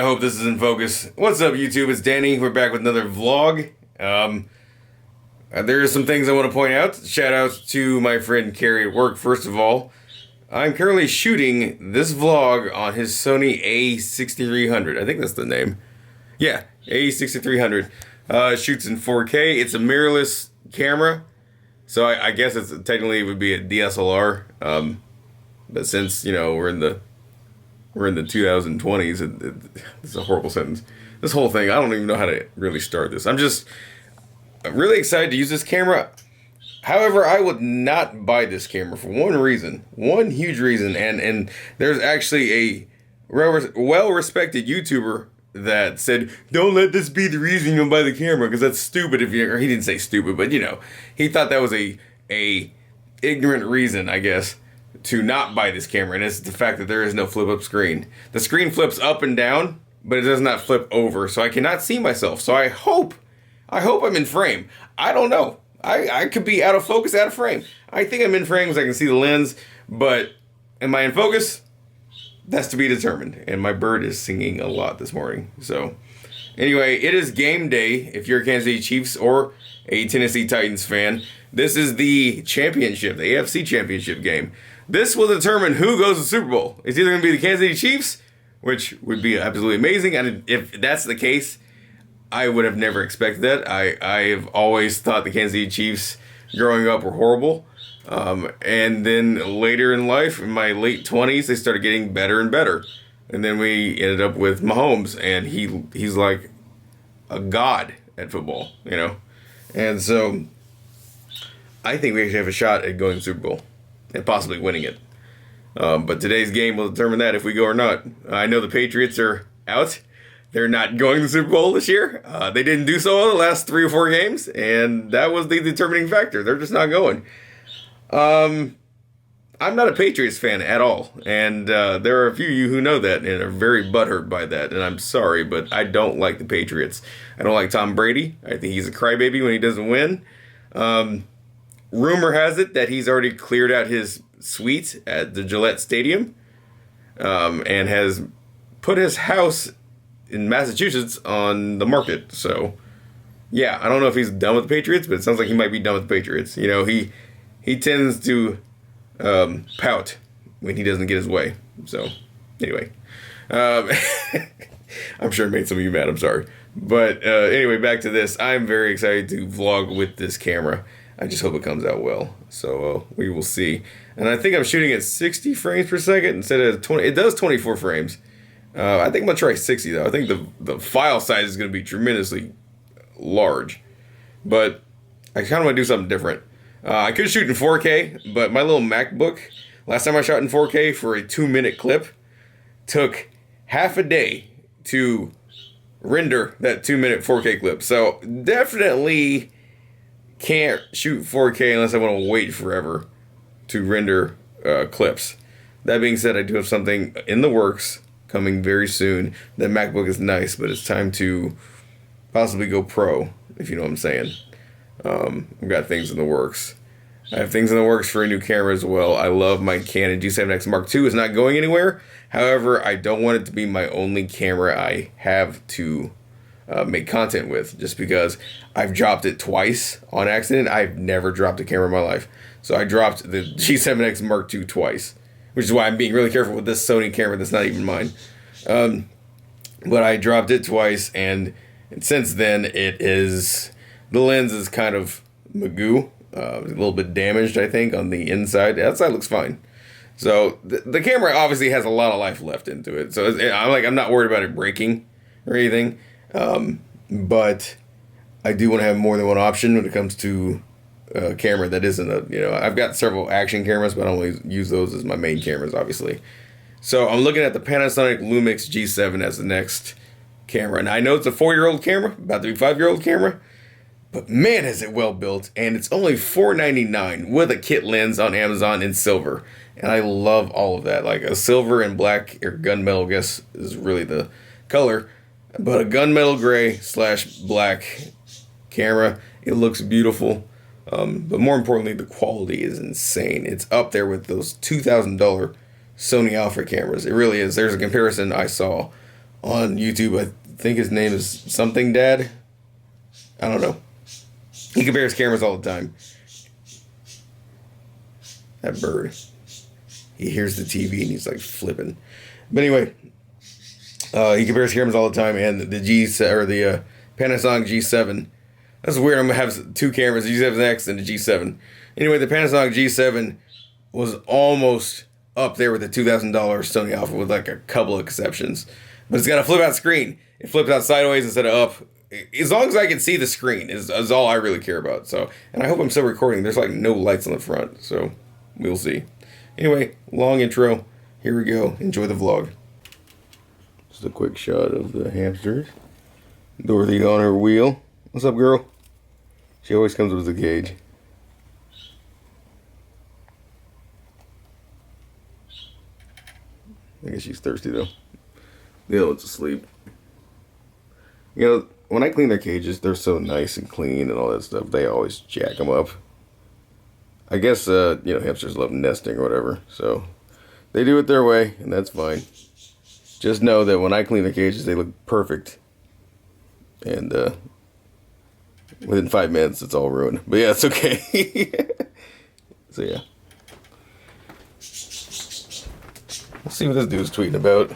hope this is in focus. What's up, YouTube? It's Danny. We're back with another vlog. There are some things I want to point out. Shout out to my friend Carrie at work, first of all. I'm currently shooting this vlog on his Sony A6300. I think that's the name. Yeah, A6300. Shoots in 4K. It's a mirrorless camera. So I guess it's technically it would be a DSLR. But since, you know, we're in the 2020s, it's a horrible sentence. This whole thing, I don't even know how to really start this. I'm really excited to use this camera. However, I would not buy this camera for one huge reason, and there's actually a well-respected YouTuber that said, don't let this be the reason you'll buy the camera, because that's stupid. Or he didn't say stupid, but you know, he thought that was a ignorant reason, I guess, to not buy this camera, and it's the fact that there is no flip-up screen. The screen flips up and down, but it does not flip over, so I cannot see myself. So I hope I'm in frame. I don't know. I could be out of focus, out of frame. I think I'm in frame because I can see the lens, but am I in focus? That's to be determined. And my bird is singing a lot this morning. So anyway, it is game day if you're a Kansas City Chiefs or a Tennessee Titans fan. This is the championship, the AFC championship game. This will determine who goes to the Super Bowl. It's either going to be the Kansas City Chiefs, which would be absolutely amazing. And if that's the case, I would have never expected that. I have always thought the Kansas City Chiefs growing up were horrible. And then later in life, in my late 20s, they started getting better and better. And then we ended up with Mahomes, and he's like a god at football, you know. And so I think we actually have a shot at going to the Super Bowl and possibly winning it. But today's game will determine that if we go or not. I know the Patriots are out. They're not going to the Super Bowl this year. They didn't do so well the last 3 or 4 games, and that was the determining factor. They're just not going. I'm not a Patriots fan at all, and there are a few of you who know that and are very butthurt by that, and I'm sorry, but I don't like the Patriots. I don't like Tom Brady. I think he's a crybaby when he doesn't win. Rumor has it that he's already cleared out his suite at the Gillette Stadium, and has put his house in Massachusetts on the market. So yeah, I don't know if he's done with the Patriots, but it sounds like he might be done with the Patriots. You know, he tends to pout when he doesn't get his way. So anyway, I'm sure it made some of you mad. I'm sorry. But anyway, back to this. I'm very excited to vlog with this camera. I just hope it comes out well. So we will see. And I think I'm shooting at 60 frames per second instead of 20. It does 24 frames. I think I'm going to try 60, though. I think the file size is going to be tremendously large. But I kind of want to do something different. I could shoot in 4K, but my little MacBook, last time I shot in 4K for a 2-minute clip, took half a day to render that 2-minute 4K clip. So definitely can't shoot 4K unless I want to wait forever to render clips. That being said, I do have something in the works coming very soon. That MacBook is nice, but it's time to possibly go pro, if you know what I'm saying. I've got things in the works. I have things in the works for a new camera as well. I love my Canon G7X Mark II. It's not going anywhere. However, I don't want it to be my only camera I have to make content with, just because I've dropped it twice on accident. I've never dropped a camera in my life. So I dropped the G7X Mark II twice, which is why I'm being really careful with this Sony camera that's not even mine. But I dropped it twice, and since then the lens is kind of magoo, a little bit damaged, I think, on the inside. The outside looks fine. So the camera obviously has a lot of life left into it. So I'm not worried about it breaking or anything. But I do want to have more than one option when it comes to a camera that isn't I've got several action cameras, but I don't use those as my main cameras, obviously. So I'm looking at the Panasonic Lumix G7 as the next camera. And I know it's a 4-year-old camera, about to be 5-year-old camera, but man, is it well built. And it's only $499 with a kit lens on Amazon in silver. And I love all of that. Like a silver and black, or gunmetal, I guess, is really the color. But a gunmetal gray / black camera. It looks beautiful. But more importantly, the quality is insane. It's up there with those $2,000 Sony Alpha cameras. It really is. There's a comparison I saw on YouTube. I think his name is something Dad. I don't know. He compares cameras all the time. That bird. He hears the TV and he's like flipping. But anyway, he compares cameras all the time, and the Panasonic G7. That's weird. I'm gonna have two cameras, the G7X and the G7. Anyway, the Panasonic G7 was almost up there with the $2,000 Sony Alpha with like a couple of exceptions. But it's got a flip out screen. It flips out sideways instead of up. As long as I can see the screen is all I really care about. So, and I hope I'm still recording. There's like no lights on the front, so we'll see. Anyway, long intro. Here we go. Enjoy the vlog. Just a quick shot of the hamsters. Dorothy on her wheel. What's up, girl? She always comes with a cage. I guess she's thirsty though. The other one's asleep. You know, when I clean their cages, they're so nice and clean and all that stuff. They always jack them up. I guess, hamsters love nesting or whatever. So, they do it their way, and that's fine. Just know that when I clean the cages, they look perfect. And, within 5 minutes, it's all ruined. But yeah, it's okay. So yeah. Let's see what this dude's tweeting about.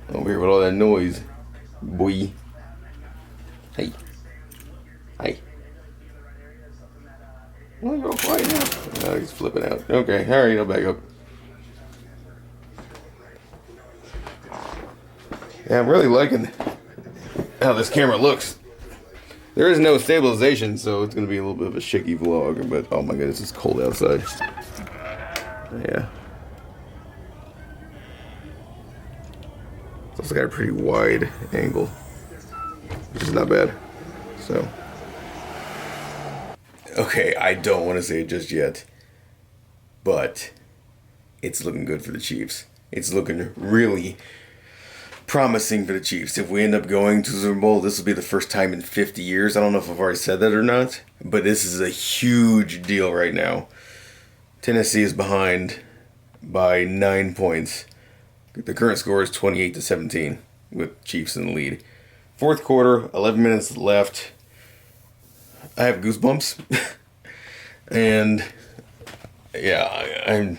Over here with all that noise. Boy. Hey. Hey. Well, you're all quiet now. Oh, he's flipping out. Okay, alright, I'll back up. Yeah, I'm really liking how this camera looks. There is no stabilization, so it's going to be a little bit of a shaky vlog, but oh my goodness, it's cold outside. Yeah. It's also got a pretty wide angle, which is not bad. So, okay, I don't want to say it just yet, but it's looking good for the Chiefs. It's looking really promising for the Chiefs. If we end up going to the Super Bowl, this will be the first time in 50 years. I don't know if I've already said that or not, but this is a huge deal right now. Tennessee is behind by 9 points. The current score is 28-17 with Chiefs in the lead. Fourth quarter, 11 minutes left. I have goosebumps. And yeah, I'm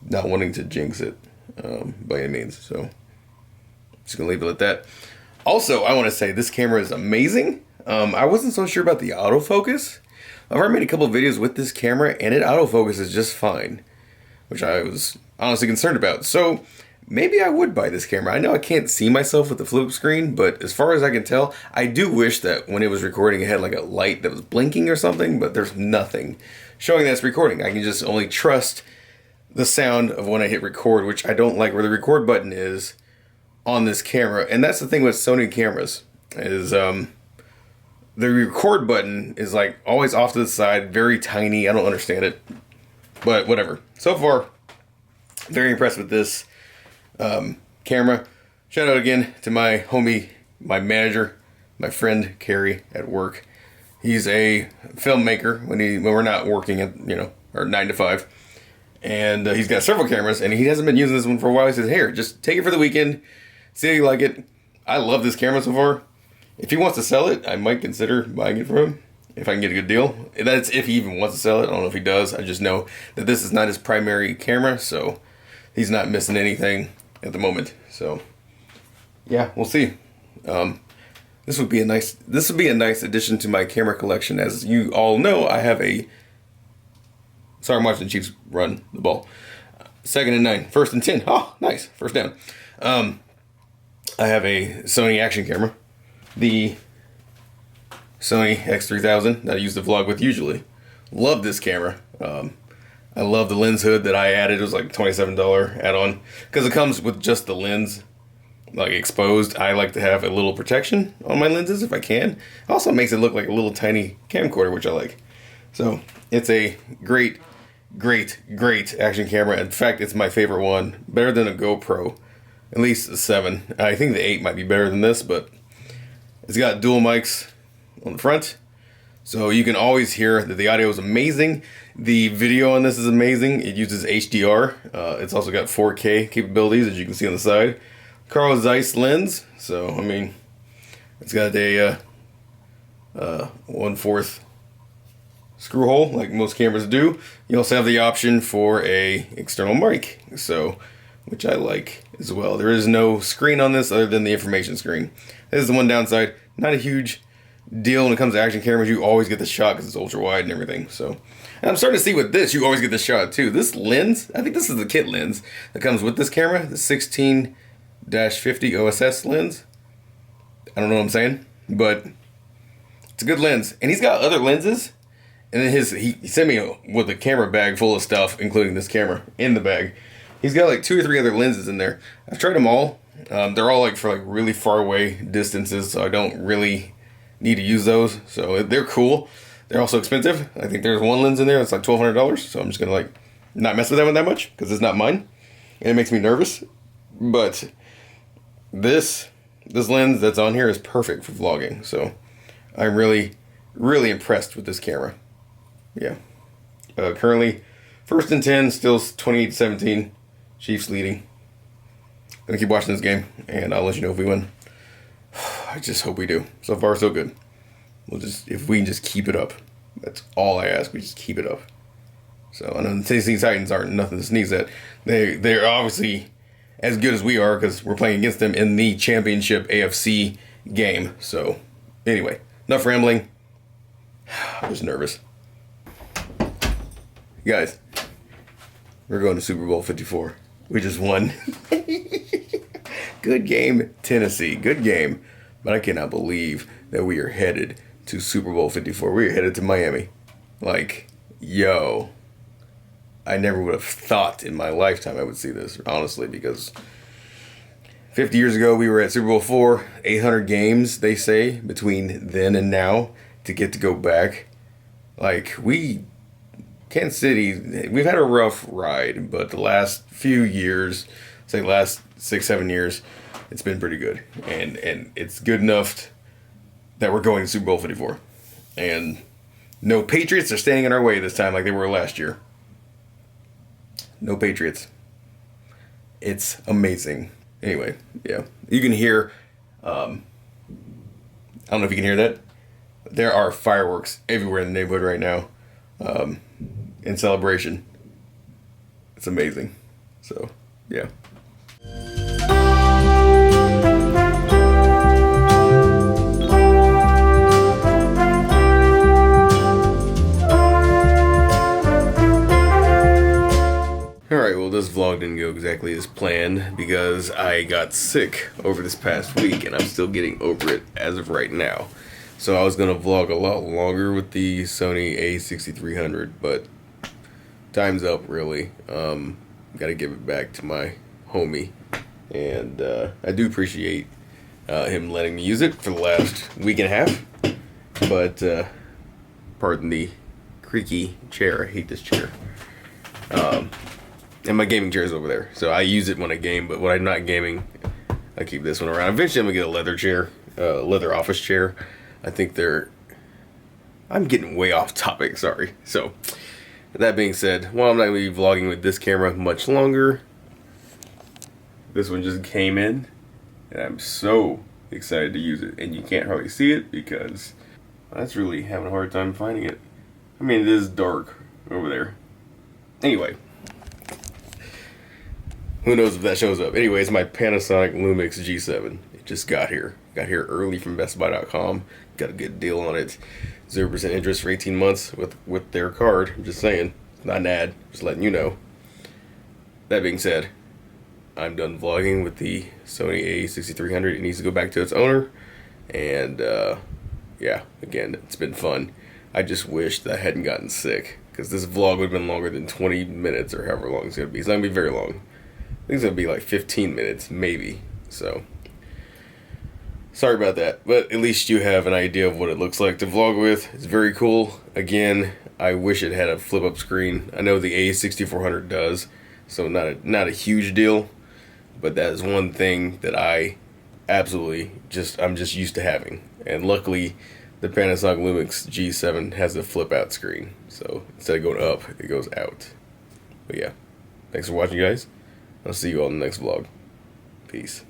not wanting to jinx it by any means, so just gonna leave it at that. Also, I want to say this camera is amazing. I wasn't so sure about the autofocus. I've already made a couple of videos with this camera, and it autofocuses just fine, which I was honestly concerned about. So maybe I would buy this camera. I know I can't see myself with the flip screen, but as far as I can tell, I do wish that when it was recording, it had like a light that was blinking or something, but there's nothing showing that it's recording. I can just only trust the sound of when I hit record, which I don't like where the record button is on this camera. And that's the thing with Sony cameras is the record button is like always off to the side, very tiny. I don't understand it, but whatever. So far, very impressed with this camera. Shout out again to my homie, my manager, my friend Carrie at work. He's a filmmaker when we're not working at our 9 to 5. And he's got several cameras, and he hasn't been using this one for a while. He says, "Here, just take it for the weekend. See how you like it." I love this camera so far. If he wants to sell it, I might consider buying it from him if I can get a good deal. That's if he even wants to sell it. I don't know if he does. I just know that this is not his primary camera, so he's not missing anything at the moment. So yeah, we'll see. This would be a nice addition to my camera collection. As you all know, I have a. Sorry, I'm watching the Chiefs run the ball. 2nd and 9, 1st and 10. Oh, nice, first down. I have a Sony action camera, the Sony A6300 that I use to vlog with usually. Love this camera. I love the lens hood that I added. It was like a $27 add-on because it comes with just the lens like exposed. I like to have a little protection on my lenses if I can. Also makes it look like a little tiny camcorder, which I like. So it's a great action camera. In fact, it's my favorite one. Better than a GoPro. At least a 7. I think the 8 might be better than this, but it's got dual mics on the front. So you can always hear that the audio is amazing. The video on this is amazing. It uses HDR. It's also got 4K capabilities, as you can see on the side. Carl Zeiss lens. So, I mean, it's got a 1/4 screw hole, like most cameras do. You also have the option for a external mic, so which I like as well. There is no screen on this other than the information screen. This is the one downside. Not a huge deal when it comes to action cameras. You always get the shot because it's ultra wide and everything. So, and I'm starting to see with this, you always get the shot too. This lens, I think this is the kit lens that comes with this camera, the 16-50 OSS lens. I don't know what I'm saying, but it's a good lens. And he's got other lenses. And then he sent me with a camera bag full of stuff, including this camera in the bag. He's got like 2 or 3 other lenses in there. I've tried them all. They're all like for like really far away distances, so I don't really need to use those. So they're cool. They're also expensive. I think there's one lens in there that's like $1,200. So I'm just gonna like not mess with that one that much because it's not mine, and it makes me nervous. But this lens that's on here is perfect for vlogging. So I'm really impressed with this camera. Yeah. Currently, first and 10, still 28-17. Chiefs leading. Gonna keep watching this game, and I'll let you know if we win. I just hope we do. So far, so good. If we can just keep it up. That's all I ask. We just keep it up. So I know the Tennessee Titans aren't nothing to sneeze at. They're obviously as good as we are because we're playing against them in the championship AFC game. So anyway, enough rambling. I'm just nervous. Guys, we're going to Super Bowl 54. We just won. Good game, Tennessee. Good game. But I cannot believe that we are headed to Super Bowl 54. We are headed to Miami. Like, yo. I never would have thought in my lifetime I would see this, honestly, because 50 years ago we were at Super Bowl 4. 800 games, they say, between then and now to get to go back. Like, Kansas City, we've had a rough ride, but the last few years, say last 6-7 years, it's been pretty good. And it's good enough that we're going to Super Bowl 54. And no Patriots are standing in our way this time like they were last year. No Patriots. It's amazing. Anyway, yeah. You can hear, I don't know if you can hear that. There are fireworks everywhere in the neighborhood right now. In celebration. It's amazing. So, yeah. Alright, well this vlog didn't go exactly as planned because I got sick over this past week and I'm still getting over it as of right now. So I was going to vlog a lot longer with the Sony A6300, but time's up, really. Got to give it back to my homie, and I do appreciate him letting me use it for the last week and a half. But pardon the creaky chair. I hate this chair. And my gaming chair is over there, so I use it when I game. But when I'm not gaming, I keep this one around. Eventually, I'm gonna get a leather chair, leather office chair. I think I'm getting way off topic. Sorry. So. That being said, well, I'm not going to be vlogging with this camera much longer. This one just came in, and I'm so excited to use it. And you can't hardly see it because that's really having a hard time finding it. I mean, it is dark over there. Anyway, who knows if that shows up. Anyway, it's my Panasonic Lumix G7. It just got here. Got here early from BestBuy.com. Got a good deal on it. 0% interest for 18 months with their card. I'm just saying. It's not an ad. Just letting you know. That being said, I'm done vlogging with the Sony A6300. It needs to go back to its owner. And, yeah, again, it's been fun. I just wish that I hadn't gotten sick. Because this vlog would have been longer than 20 minutes or however long it's going to be. It's not going to be very long. I think it's going to be like 15 minutes, maybe. So, sorry about that, but at least you have an idea of what it looks like to vlog with. It's very cool. Again, I wish it had a flip-up screen. I know the A6400 does, so not a huge deal, but that is one thing that I absolutely I'm just used to having. And luckily, the Panasonic Lumix G7 has a flip out screen. So instead of going up, it goes out. But yeah, thanks for watching, guys. I'll see you all in the next vlog. Peace.